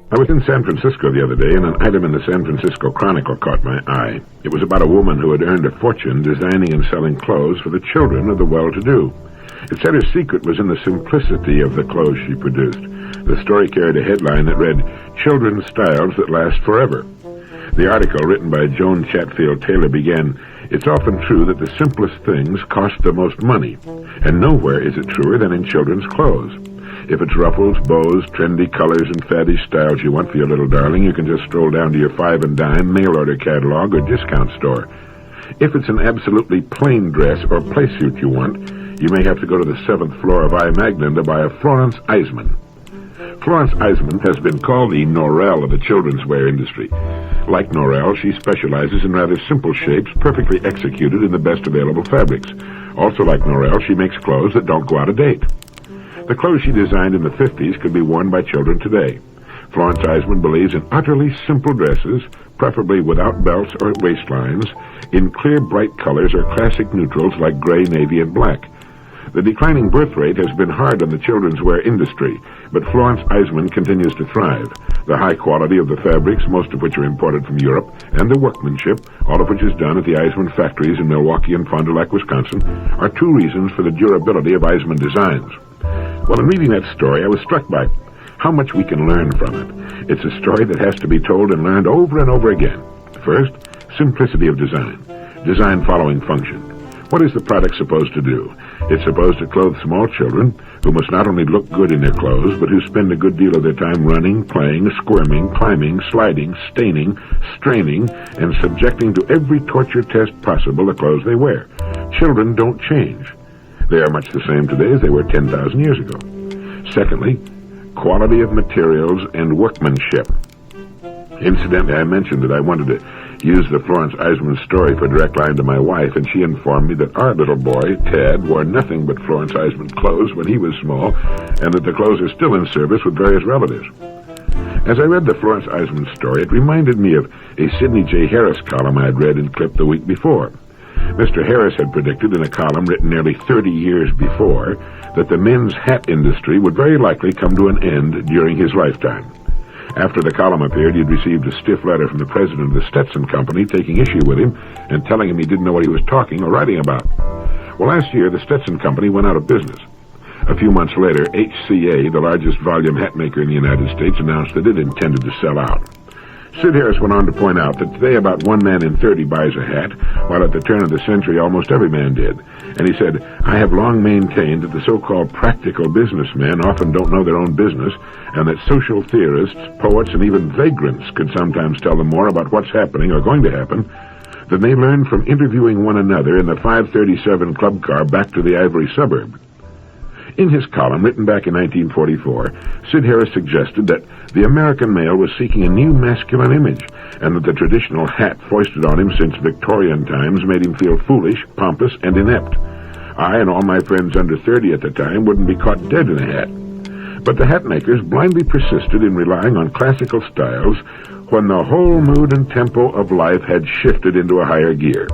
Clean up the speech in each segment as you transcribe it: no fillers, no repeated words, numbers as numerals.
I was in San Francisco the other day, and an item in the San Francisco Chronicle caught my eye. It was about a woman who had earned a fortune designing and selling clothes for the children of the well-to-do. It said her secret was in the simplicity of the clothes she produced. The story carried a headline that read, "Children's Styles That Last Forever." The article, written by Joan Chatfield Taylor, began, "It's often true that the simplest things cost the most money, and nowhere is it truer than in children's clothes. If it's ruffles, bows, trendy colors, and faddish styles you want for your little darling, you can just stroll down to your five and dime mail-order catalog or discount store. If it's an absolutely plain dress or play suit you want, you may have to go to the 7th floor of I. Magnin to buy a Florence Eisman." Florence Eisman has been called the Norell of the children's wear industry. Like Norell, she specializes in rather simple shapes, perfectly executed in the best available fabrics. Also like Norell, she makes clothes that don't go out of date. The clothes she designed in the 50s could be worn by children today. Florence Eisman believes in utterly simple dresses, preferably without belts or waistlines, in clear, bright colors or classic neutrals like gray, navy, and black. The declining birth rate has been hard on the children's wear industry, but Florence Eisman continues to thrive. The high quality of the fabrics, most of which are imported from Europe, and the workmanship, all of which is done at the Eisman factories in Milwaukee and Fond du Lac, Wisconsin, are two reasons for the durability of Eisman designs. Well, in reading that story, I was struck by how much we can learn from it. It's a story that has to be told and learned over and over again. First, simplicity of design. Design following function. What is the product supposed to do? It's supposed to clothe small children who must not only look good in their clothes, but who spend a good deal of their time running, playing, squirming, climbing, sliding, staining, straining, and subjecting to every torture test possible the clothes they wear. Children don't change. They are much the same today as they were 10,000 years ago. Secondly, quality of materials and workmanship. Incidentally, I mentioned that I wanted to use the Florence Eisman story for a direct line to my wife, and she informed me that our little boy, Ted, wore nothing but Florence Eisman clothes when he was small, and that the clothes are still in service with various relatives. As I read the Florence Eisman story, it reminded me of a Sidney J. Harris column I had read and clipped the week before. Mr. Harris had predicted in a column written nearly 30 years before that the men's hat industry would very likely come to an end during his lifetime. After the column appeared, he'd received a stiff letter from the president of the Stetson Company taking issue with him and telling him he didn't know what he was talking or writing about. Well, last year, the Stetson Company went out of business. A few months later, HCA, the largest volume hat maker in the United States, announced that it intended to sell out. Sid Harris went on to point out that today about 1 man in 30 buys a hat, while at the turn of the century almost every man did. And he said, "I have long maintained that the so-called practical businessmen often don't know their own business, and that social theorists, poets, and even vagrants could sometimes tell them more about what's happening or going to happen than they learned from interviewing one another in the 537 club car back to the Ivory Suburb." In his column, written back in 1944, Sid Harris suggested that the American male was seeking a new masculine image, and that the traditional hat foisted on him since Victorian times made him feel foolish, pompous, and inept. I and all my friends under 30 at the time wouldn't be caught dead in a hat. But the hat makers blindly persisted in relying on classical styles when the whole mood and tempo of life had shifted into a higher gear.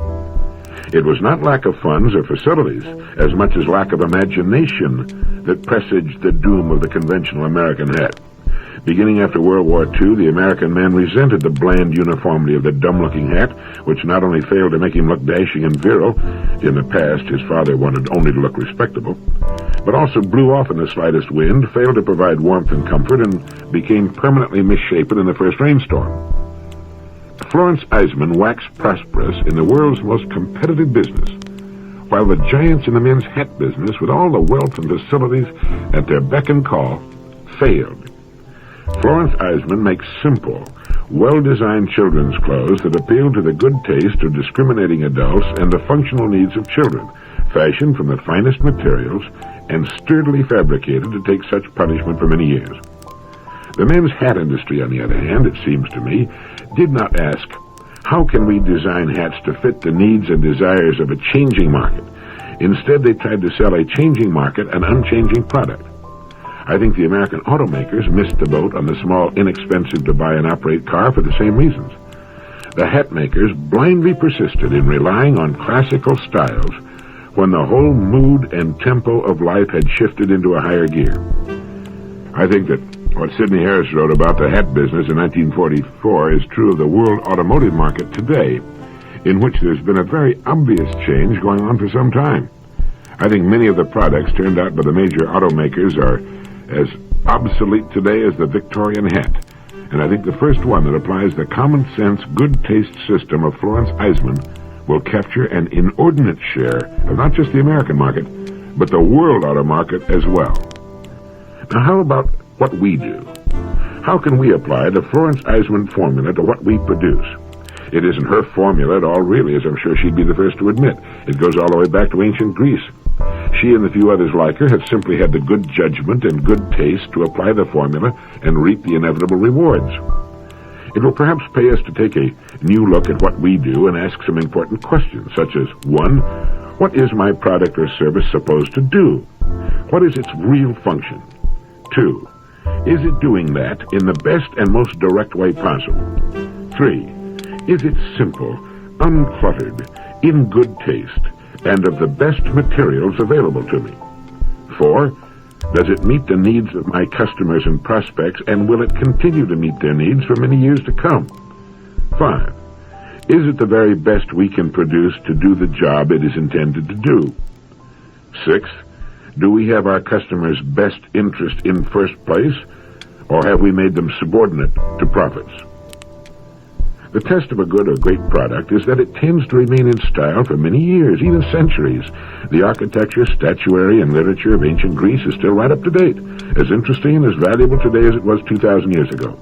It was not lack of funds or facilities, as much as lack of imagination, that presaged the doom of the conventional American hat. Beginning after World War II, the American man resented the bland uniformity of the dumb-looking hat, which not only failed to make him look dashing and virile — in the past his father wanted only to look respectable — but also blew off in the slightest wind, failed to provide warmth and comfort, and became permanently misshapen in the first rainstorm. Florence Eisman waxed prosperous in the world's most competitive business, while the giants in the men's hat business, with all the wealth and facilities at their beck and call, failed. Florence Eisman makes simple, well-designed children's clothes that appeal to the good taste of discriminating adults and the functional needs of children, fashioned from the finest materials and sturdily fabricated to take such punishment for many years. The men's hat industry, on the other hand, it seems to me, did not ask, how can we design hats to fit the needs and desires of a changing market? Instead, they tried to sell a changing market an unchanging product. I think the American automakers missed the boat on the small, inexpensive-to-buy-and-operate car for the same reasons. The hat makers blindly persisted in relying on classical styles when the whole mood and tempo of life had shifted into a higher gear. I think that What Sidney Harris wrote about the hat business in 1944 is true of the world automotive market today, in which there's been a very obvious change going on for some time. I think many of the products turned out by the major automakers are as obsolete today as the Victorian hat, and I think the first one that applies the common-sense, good-taste system of Florence Eisman will capture an inordinate share of not just the American market, but the world auto market as well. Now, how about what we do? How can we apply the Florence Eisman formula to what we produce? It isn't her formula at all, really, as I'm sure she'd be the first to admit. It goes all the way back to ancient Greece. She and the few others like her have simply had the good judgment and good taste to apply the formula and reap the inevitable rewards. It will perhaps pay us to take a new look at what we do and ask some important questions, such as, 1, what is my product or service supposed to do? What is its real function? 2, is it doing that in the best and most direct way possible? 3, is it simple, uncluttered, in good taste, and of the best materials available to me? 4, does it meet the needs of my customers and prospects, and will it continue to meet their needs for many years to come? 5, is it the very best we can produce to do the job it is intended to do? 6, do we have our customers' best interest in first place, or have we made them subordinate to profits? The test of a good or great product is that it tends to remain in style for many years, even centuries. The architecture, statuary, and literature of ancient Greece is still right up to date, as interesting and as valuable today as it was 2,000 years ago.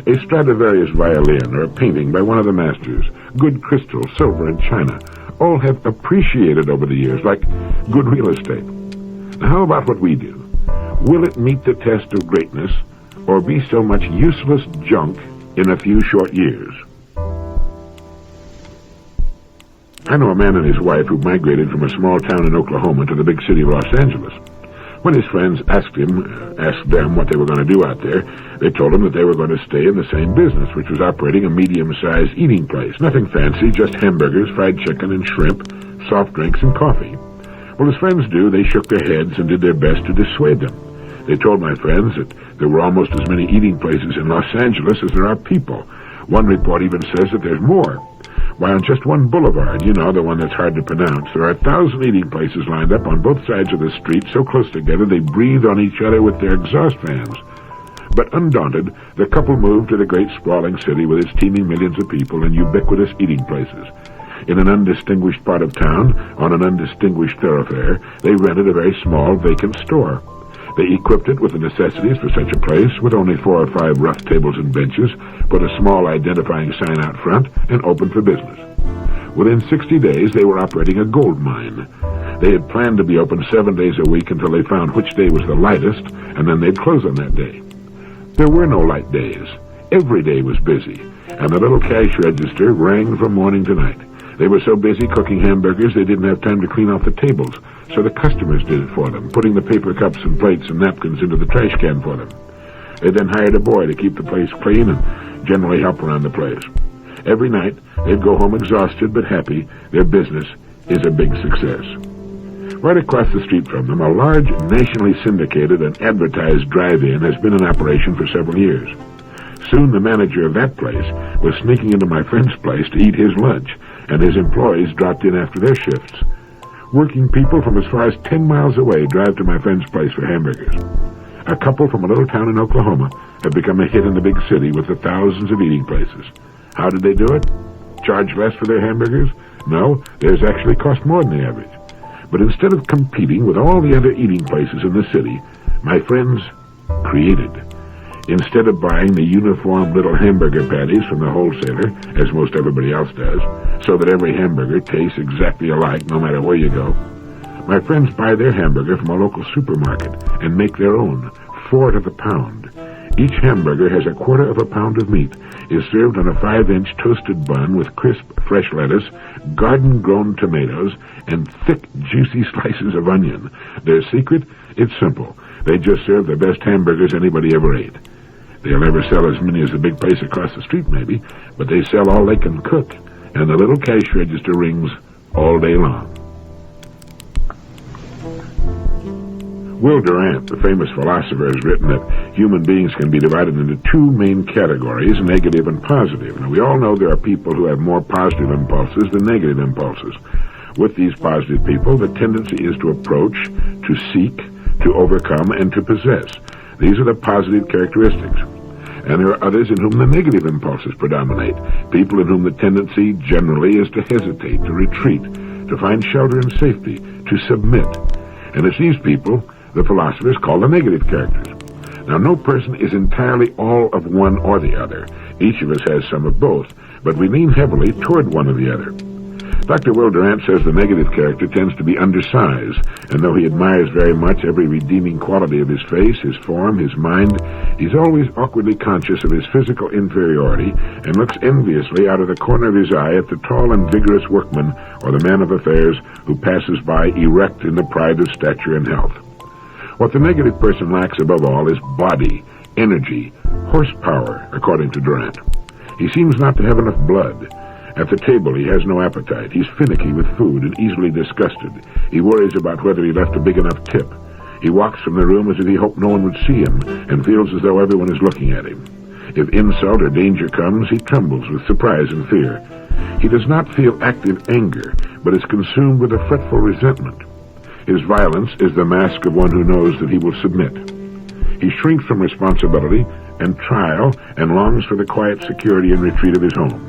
A Stradivarius violin or a painting by one of the masters, good crystal, silver, and china, all have appreciated over the years, like good real estate. Now, how about what we do? Will it meet the test of greatness, or be so much useless junk in a few short years? I know a man and his wife who migrated from a small town in Oklahoma to the big city of Los Angeles. When his friends asked them what they were going to do out there, they told him that they were going to stay in the same business, which was operating a medium-sized eating place. Nothing fancy, just hamburgers, fried chicken, and shrimp, soft drinks, and coffee. Well, as friends do, they shook their heads and did their best to dissuade them. They told my friends that there were almost as many eating places in Los Angeles as there are people. One report even says that there's more. Why, on just one boulevard, you know, the one that's hard to pronounce, there are 1,000 eating places lined up on both sides of the street so close together they breathe on each other with their exhaust fans. But undaunted, the couple moved to the great sprawling city with its teeming millions of people and ubiquitous eating places. In an undistinguished part of town, on an undistinguished thoroughfare, they rented a very small, vacant store. They equipped it with the necessities for such a place, with only 4 or 5 rough tables and benches, put a small identifying sign out front, and opened for business. Within 60 days, they were operating a gold mine. They had planned to be open 7 days a week until they found which day was the lightest, and then they'd close on that day. There were no light days. Every day was busy, and the little cash register rang from morning to night. They were so busy cooking hamburgers they didn't have time to clean off the tables, so the customers did it for them, putting the paper cups and plates and napkins into the trash can for them. They then hired a boy to keep the place clean and generally help around the place. Every night, they'd go home exhausted but happy. Their business is a big success. Right across the street from them, a large, nationally syndicated and advertised drive-in has been in operation for several years. Soon the manager of that place was sneaking into my friend's place to eat his lunch, and his employees dropped in after their shifts. Working people from as far as 10 miles away drive to my friend's place for hamburgers. A couple from a little town in Oklahoma have become a hit in the big city with the thousands of eating places. How did they do it? Charge less for their hamburgers? No, theirs actually cost more than the average. But instead of competing with all the other eating places in the city, my friends created. Instead of buying the uniform little hamburger patties from the wholesaler, as most everybody else does, so that every hamburger tastes exactly alike no matter where you go, my friends buy their hamburger from a local supermarket and make their own, 4 to the pound. Each hamburger has 1/4 pound of meat, is served on a 5-inch toasted bun with crisp, fresh lettuce, garden-grown tomatoes, and thick, juicy slices of onion. Their secret? It's simple. They just serve the best hamburgers anybody ever ate. They'll never sell as many as the big place across the street, maybe, but they sell all they can cook, and the little cash register rings all day long. Will Durant, the famous philosopher, has written that human beings can be divided into two main categories, negative and positive. Now, we all know there are people who have more positive impulses than negative impulses. With these positive people, the tendency is to approach, to seek, to overcome, and to possess. These are the positive characteristics. And there are others in whom the negative impulses predominate, people in whom the tendency generally is to hesitate, to retreat, to find shelter and safety, to submit. And it's these people the philosophers call the negative characters. Now, no person is entirely all of one or the other. Each of us has some of both, but we lean heavily toward one or the other. Dr. Will Durant says the negative character tends to be undersized, and though he admires very much every redeeming quality of his face, his form, his mind, he's always awkwardly conscious of his physical inferiority and looks enviously out of the corner of his eye at the tall and vigorous workman or the man of affairs who passes by erect in the pride of stature and health. What the negative person lacks above all is body, energy, horsepower, according to Durant. He seems not to have enough blood. At the table, he has no appetite. He's finicky with food and easily disgusted. He worries about whether he left a big enough tip. He walks from the room as if he hoped no one would see him and feels as though everyone is looking at him. If insult or danger comes, he trembles with surprise and fear. He does not feel active anger, but is consumed with a fretful resentment. His violence is the mask of one who knows that he will submit. He shrinks from responsibility and trial and longs for the quiet security and retreat of his home.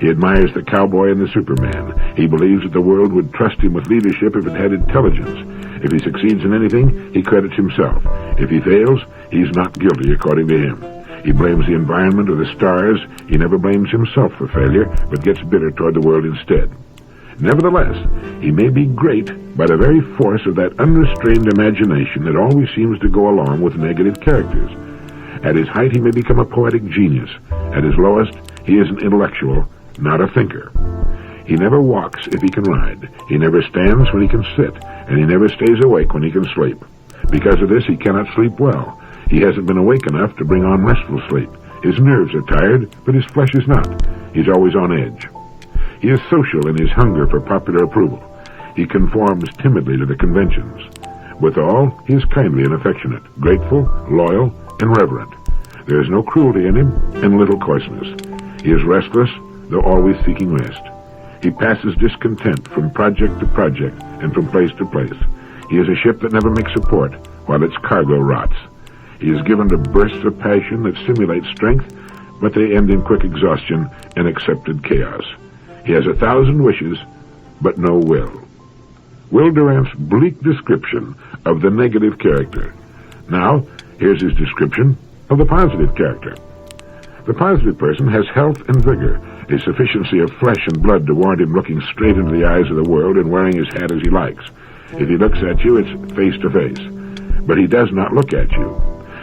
He admires the cowboy and the Superman. He believes that the world would trust him with leadership if it had intelligence. If he succeeds in anything, he credits himself. If he fails, he's not guilty according to him. He blames the environment or the stars. He never blames himself for failure, but gets bitter toward the world instead. Nevertheless, he may be great by the very force of that unrestrained imagination that always seems to go along with negative characters. At his height, he may become a poetic genius. At his lowest, he is an intellectual, not a thinker. He never walks if he can ride. He never stands when he can sit, and he never stays awake when he can sleep. Because of this, he cannot sleep well. He hasn't been awake enough to bring on restful sleep. His nerves are tired, but his flesh is not. He's always on edge. He is social in his hunger for popular approval. He conforms timidly to the conventions. Withal, he is kindly and affectionate, grateful, loyal, and reverent. There is no cruelty in him, and little coarseness. He is restless, though always seeking rest. He passes discontent from project to project and from place to place. He is a ship that never makes a port, while its cargo rots. He is given to bursts of passion that simulate strength, but they end in quick exhaustion and accepted chaos. He has 1,000 wishes, but no will. Will Durant's bleak description of the negative character. Now, here's his description of the positive character. The positive person has health and vigor, a sufficiency of flesh and blood to warrant him looking straight into the eyes of the world and wearing his hat as he likes. If he looks at you, it's face to face. But he does not look at you.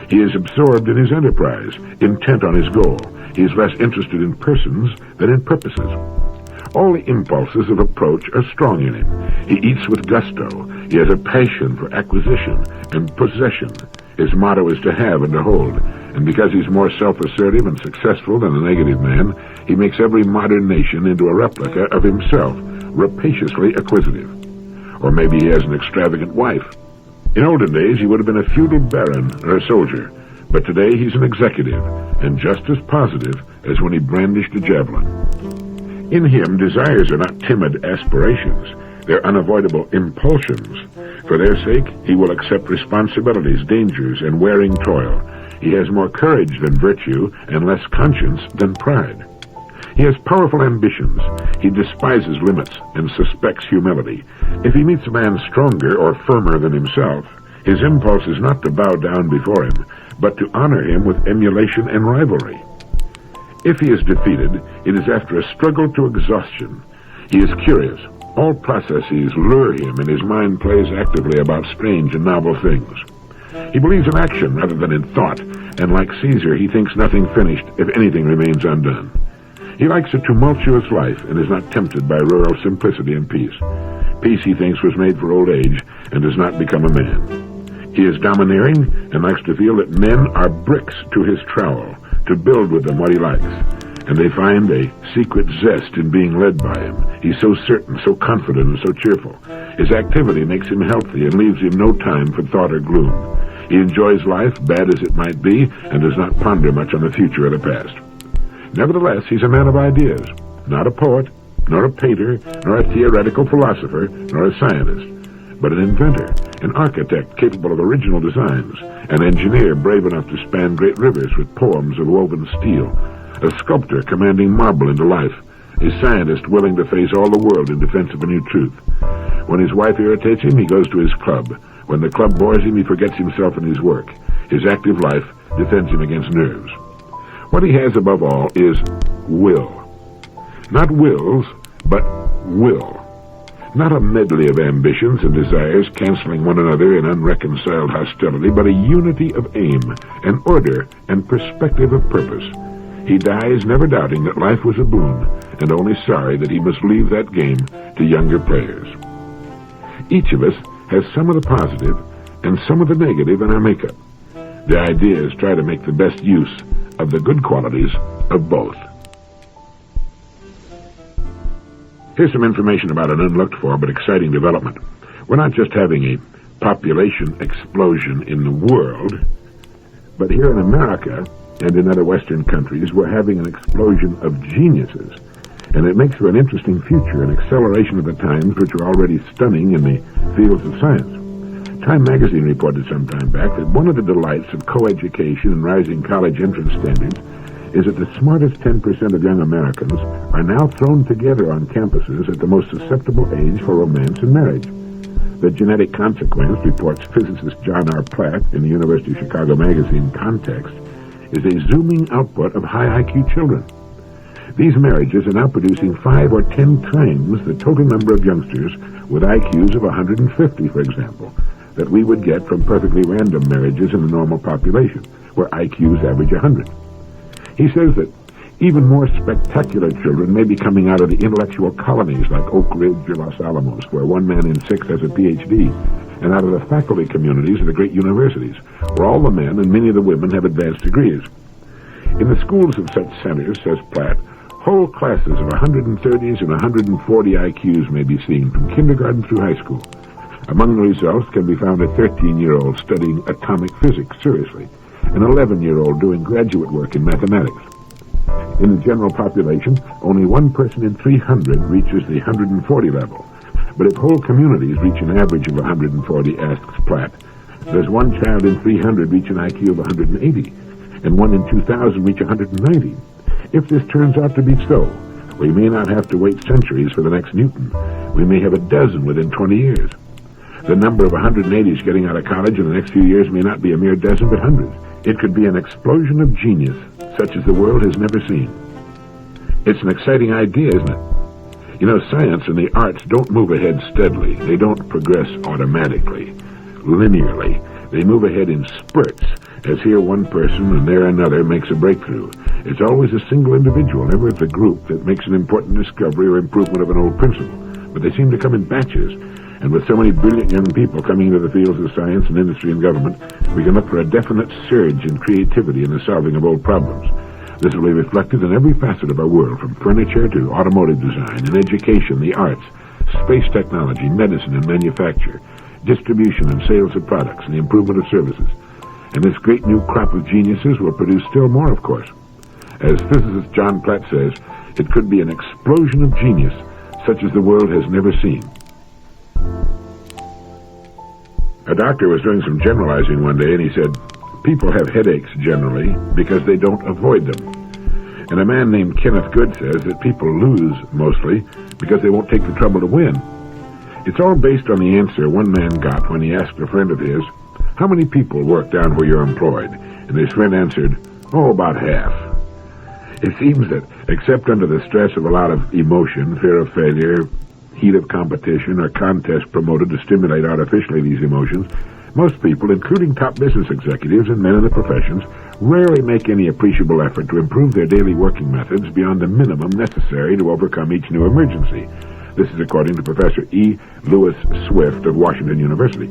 He is absorbed in his enterprise, intent on his goal. He is less interested in persons than in purposes. All the impulses of approach are strong in him. He eats with gusto. He has a passion for acquisition and possession. His motto is to have and to hold. And because he's more self-assertive and successful than a negative man, he makes every modern nation into a replica of himself, rapaciously acquisitive. Or maybe he has an extravagant wife. In olden days, he would have been a feudal baron or a soldier. But today, he's an executive, and just as positive as when he brandished a javelin. In him, desires are not timid aspirations. They're unavoidable impulsions. For their sake, he will accept responsibilities, dangers, and wearing toil. He has more courage than virtue and less conscience than pride. He has powerful ambitions. He despises limits and suspects humility. If he meets a man stronger or firmer than himself, his impulse is not to bow down before him, but to honor him with emulation and rivalry. If he is defeated, it is after a struggle to exhaustion. He is curious. All processes lure him, and his mind plays actively about strange and novel things. He believes in action rather than in thought, and like Caesar, he thinks nothing finished if anything remains undone. He likes a tumultuous life and is not tempted by rural simplicity and peace. Peace, he thinks, was made for old age and does not become a man. He is domineering and likes to feel that men are bricks to his trowel, to build with them what he likes. and they find a secret zest in being led by him. He's so certain, so confident, and so cheerful. His activity makes him healthy and leaves him no time for thought or gloom. He enjoys life, bad as it might be, and does not ponder much on the future or the past. Nevertheless, he's a man of ideas, not a poet, nor a painter, nor a theoretical philosopher, nor a scientist, but an inventor, an architect capable of original designs, an engineer brave enough to span great rivers with poems of woven steel, a sculptor commanding marble into life, a scientist willing to face all the world in defense of a new truth. When his wife irritates him, he goes to his club. When the club bores him, he forgets himself and his work. His active life defends him against nerves. What he has above all is will. Not wills, but will. Not a medley of ambitions and desires canceling one another in unreconciled hostility, but a unity of aim, an order and perspective of purpose. He dies never doubting that life was a boon, and only sorry that he must leave that game to younger players. Each of us has some of the positive and some of the negative in our makeup. The idea is try to make the best use of the good qualities of both. Here's some information about an unlooked-for but exciting development. We're not just having a population explosion in the world, but here in America and in other Western countries, we're having an explosion of geniuses. And it makes for an interesting future, an acceleration of the times which are already stunning in the fields of science. Time magazine reported some time back that one of the delights of co-education and rising college entrance standards is that the smartest 10% of young Americans are now thrown together on campuses at the most susceptible age for romance and marriage. The genetic consequence, reports physicist John R. Platt in the University of Chicago magazine Context, is a zooming output of high IQ children. These marriages are now producing 5 or 10 times the total number of youngsters with IQs of 150, for example, that we would get from perfectly random marriages in the normal population, where IQs average 100. He says that even more spectacular children may be coming out of the intellectual colonies like Oak Ridge or Los Alamos, where 1 man in 6 has a PhD, and out of the faculty communities of the great universities, where all the men and many of the women have advanced degrees. In the schools of such centers, says Platt, whole classes of 130s and 140 IQs may be seen from kindergarten through high school. Among the results can be found a 13-year-old studying atomic physics seriously, an 11-year-old doing graduate work in mathematics. In the general population, only 1 person in 300 reaches the 140 level. But if whole communities reach an average of 140, asks Platt, does 1 child in 300 reach an IQ of 180, and 1 in 2,000 reach 190? If this turns out to be so, we may not have to wait centuries for the next Newton. We may have a dozen within 20 years. The number of 180s getting out of college in the next few years may not be a mere dozen, but hundreds. It could be an explosion of genius, such as the world has never seen. It's an exciting idea, isn't it? You know, science and the arts don't move ahead steadily. They don't progress automatically, linearly. They move ahead in spurts, as here one person and there another makes a breakthrough. It's always a single individual, never as a group, that makes an important discovery or improvement of an old principle. But they seem to come in batches. And with so many brilliant young people coming into the fields of science and industry and government, we can look for a definite surge in creativity in the solving of old problems. This will be reflected in every facet of our world, from furniture to automotive design and education, the arts, space technology, medicine and manufacture, distribution and sales of products, and the improvement of services. And this great new crop of geniuses will produce still more, of course. As physicist John Platt says, it could be an explosion of genius such as the world has never seen. A doctor was doing some generalizing one day, and he said, people have headaches generally because they don't avoid them. And a man named Kenneth Good says that people lose mostly because they won't take the trouble to win. It's all based on the answer one man got when he asked a friend of his, how many people work down where you're employed? And his friend answered, oh, about half. It seems that, except under the stress of a lot of emotion, fear of failure, heat of competition, or contest promoted to stimulate artificially these emotions, most people, including top business executives and men in the professions, rarely make any appreciable effort to improve their daily working methods beyond the minimum necessary to overcome each new emergency. This is according to Professor E. Lewis Swift of Washington University.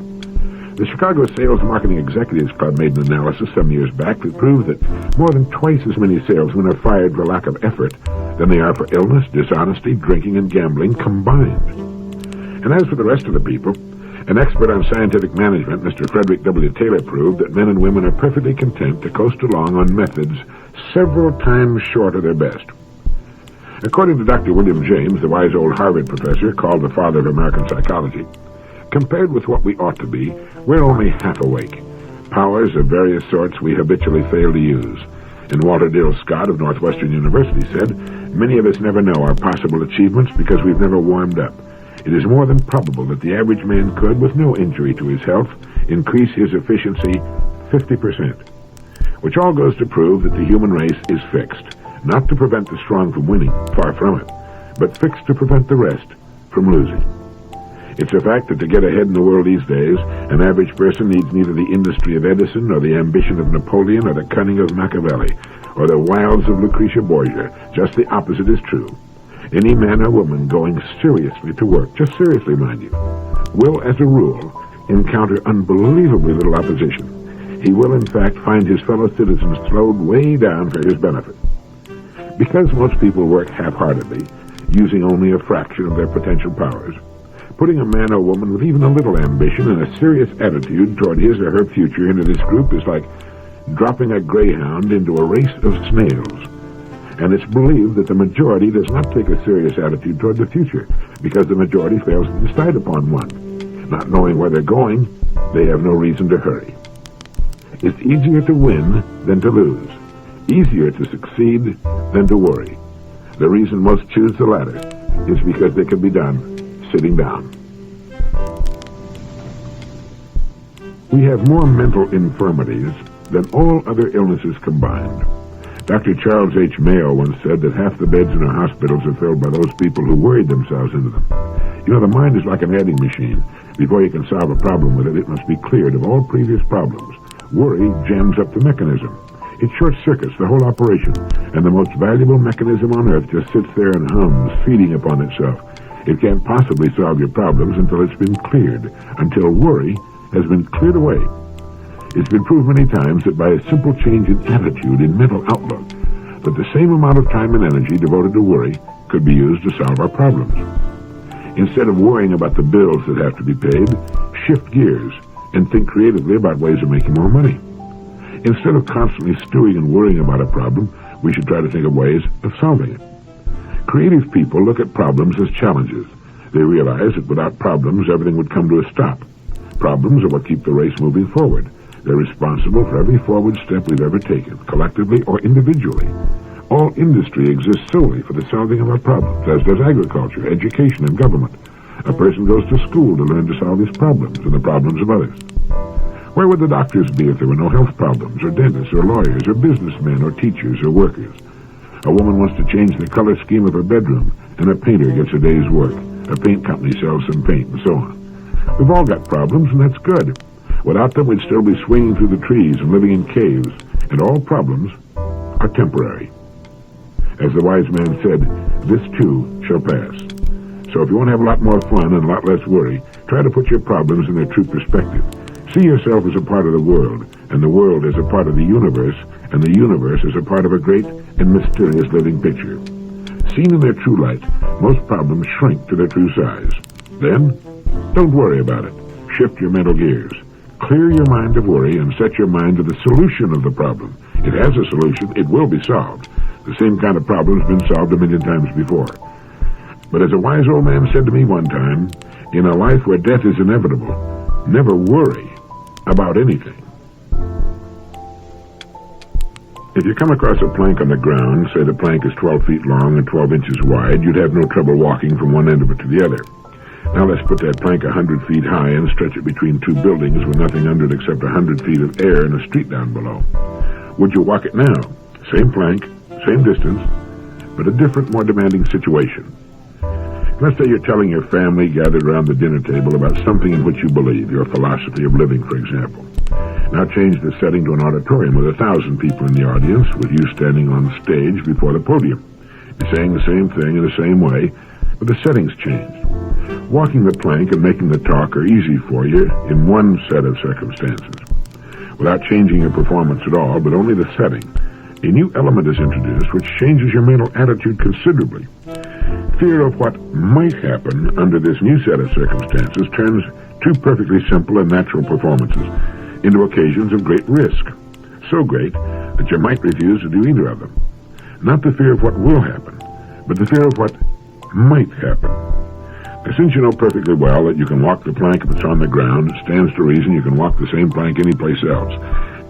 The Chicago Sales Marketing Executives Club made an analysis some years back that proved that more than twice as many salesmen are fired for lack of effort than they are for illness, dishonesty, drinking, and gambling combined. And as for the rest of the people, an expert on scientific management, Mr. Frederick W. Taylor, proved that men and women are perfectly content to coast along on methods several times short of their best. According to Dr. William James, the wise old Harvard professor, called the father of American psychology, compared with what we ought to be, we're only half awake. Powers of various sorts we habitually fail to use. And Walter Dill Scott of Northwestern University said, "Many of us never know our possible achievements because we've never warmed up. It is more than probable that the average man could, with no injury to his health, increase his efficiency 50%. Which all goes to prove that the human race is fixed, not to prevent the strong from winning, far from it, but fixed to prevent the rest from losing. It's a fact that to get ahead in the world these days, an average person needs neither the industry of Edison, nor the ambition of Napoleon, or the cunning of Machiavelli, or the wiles of Lucretia Borgia. Just the opposite is true. Any man or woman going seriously to work, just seriously, mind you, will, as a rule, encounter unbelievably little opposition. He will, in fact, find his fellow citizens slowed way down for his benefit. Because most people work half-heartedly, using only a fraction of their potential powers, putting a man or woman with even a little ambition and a serious attitude toward his or her future into this group is like dropping a greyhound into a race of snails. And it's believed that the majority does not take a serious attitude toward the future, because the majority fails to decide upon one. Not knowing where they're going, they have no reason to hurry. It's easier to win than to lose. Easier to succeed than to worry. The reason most choose the latter is because they can be done sitting down. We have more mental infirmities than all other illnesses combined. Dr. Charles H. Mayo once said that half the beds in our hospitals are filled by those people who worried themselves into them. You know, the mind is like an adding machine. Before you can solve a problem with it, it must be cleared of all previous problems. Worry jams up the mechanism. It short-circuits the whole operation, and the most valuable mechanism on earth just sits there and hums, feeding upon itself. It can't possibly solve your problems until it's been cleared, until worry has been cleared away. It's been proved many times that by a simple change in attitude, in mental outlook, that the same amount of time and energy devoted to worry could be used to solve our problems. Instead of worrying about the bills that have to be paid, shift gears and think creatively about ways of making more money. Instead of constantly stewing and worrying about a problem, we should try to think of ways of solving it. Creative people look at problems as challenges. They realize that without problems, everything would come to a stop. Problems are what keep the race moving forward. They're responsible for every forward step we've ever taken, collectively or individually. All industry exists solely for the solving of our problems, as does agriculture, education, and government. A person goes to school to learn to solve his problems and the problems of others. Where would the doctors be if there were no health problems, or dentists, or lawyers, or businessmen, or teachers, or workers? A woman wants to change the color scheme of her bedroom, and a painter gets a day's work. A paint company sells some paint, and so on. We've all got problems, and that's good. Without them, we'd still be swinging through the trees and living in caves, and all problems are temporary. As the wise man said, this too shall pass. So if you want to have a lot more fun and a lot less worry, try to put your problems in their true perspective. See yourself as a part of the world as a part of the universe, and the universe as a part of a great and mysterious living picture. Seen in their true light, most problems shrink to their true size. Then, don't worry about it. Shift your mental gears. Clear your mind of worry and set your mind to the solution of the problem. It has a solution. It will be solved. The same kind of problem's been solved a million times before. But as a wise old man said to me one time, in a life where death is inevitable, never worry about anything. If you come across a plank on the ground, say the plank is 12 feet long and 12 inches wide, you'd have no trouble walking from one end of it to the other. Now let's put that plank 100 feet high and stretch it between two buildings with nothing under it except 100 feet of air and a street down below. Would you walk it now? Same plank, same distance, but a different, more demanding situation. Let's say you're telling your family gathered around the dinner table about something in which you believe, your philosophy of living, for example. Now change the setting to an auditorium with 1,000 people in the audience, with you standing on the stage before the podium. You're saying the same thing in the same way, but the setting's changed. Walking the plank and making the talk are easy for you in one set of circumstances. Without changing your performance at all, but only the setting, a new element is introduced which changes your mental attitude considerably. Fear of what might happen under this new set of circumstances turns two perfectly simple and natural performances into occasions of great risk. So great that you might refuse to do either of them. Not the fear of what will happen, but the fear of what might happen. Now, since you know perfectly well that you can walk the plank if it's on the ground, it stands to reason you can walk the same plank anyplace else.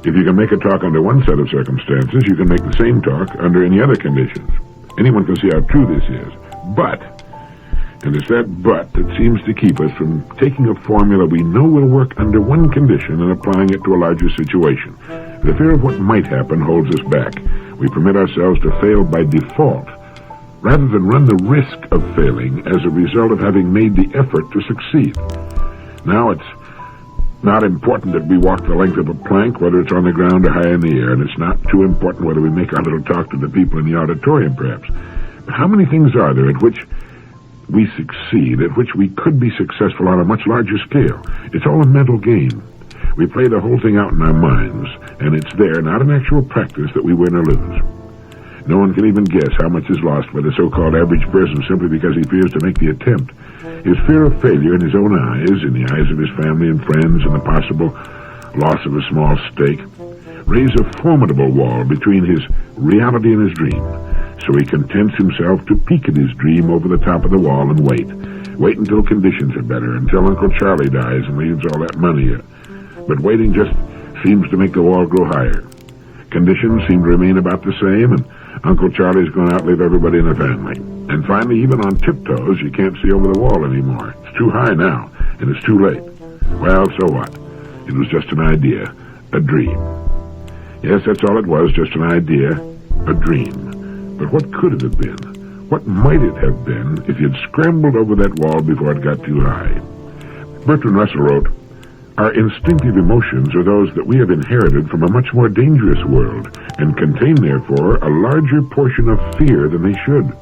If you can make a talk under one set of circumstances, you can make the same talk under any other conditions. Anyone can see how true this is. But, and it's that but that seems to keep us from taking a formula we know will work under one condition and applying it to a larger situation. The fear of what might happen holds us back. We permit ourselves to fail by default, rather than run the risk of failing as a result of having made the effort to succeed. Now it's not important that we walk the length of a plank, whether it's on the ground or high in the air, and it's not too important whether we make our little talk to the people in the auditorium, perhaps. But how many things are there at which we succeed, at which we could be successful on a much larger scale? It's all a mental game. We play the whole thing out in our minds, and it's there, not in actual practice, that we win or lose. No one can even guess how much is lost by the so-called average person simply because he fears to make the attempt. His fear of failure in his own eyes, in the eyes of his family and friends, and the possible loss of a small stake, raise a formidable wall between his reality and his dream. So he contents himself to peek at his dream over the top of the wall and wait. Wait until conditions are better, until Uncle Charlie dies and leaves all that money. But waiting just seems to make the wall grow higher. Conditions seem to remain about the same, and Uncle Charlie's going to outlive everybody in the family. And finally, even on tiptoes, you can't see over the wall anymore. It's too high now, and it's too late. Well, so what? It was just an idea, a dream. Yes, that's all it was, just an idea, a dream. But what could it have been? What might it have been if you'd scrambled over that wall before it got too high? Bertrand Russell wrote, "Our instinctive emotions are those that we have inherited from a much more dangerous world, and contain, therefore, a larger portion of fear than they should.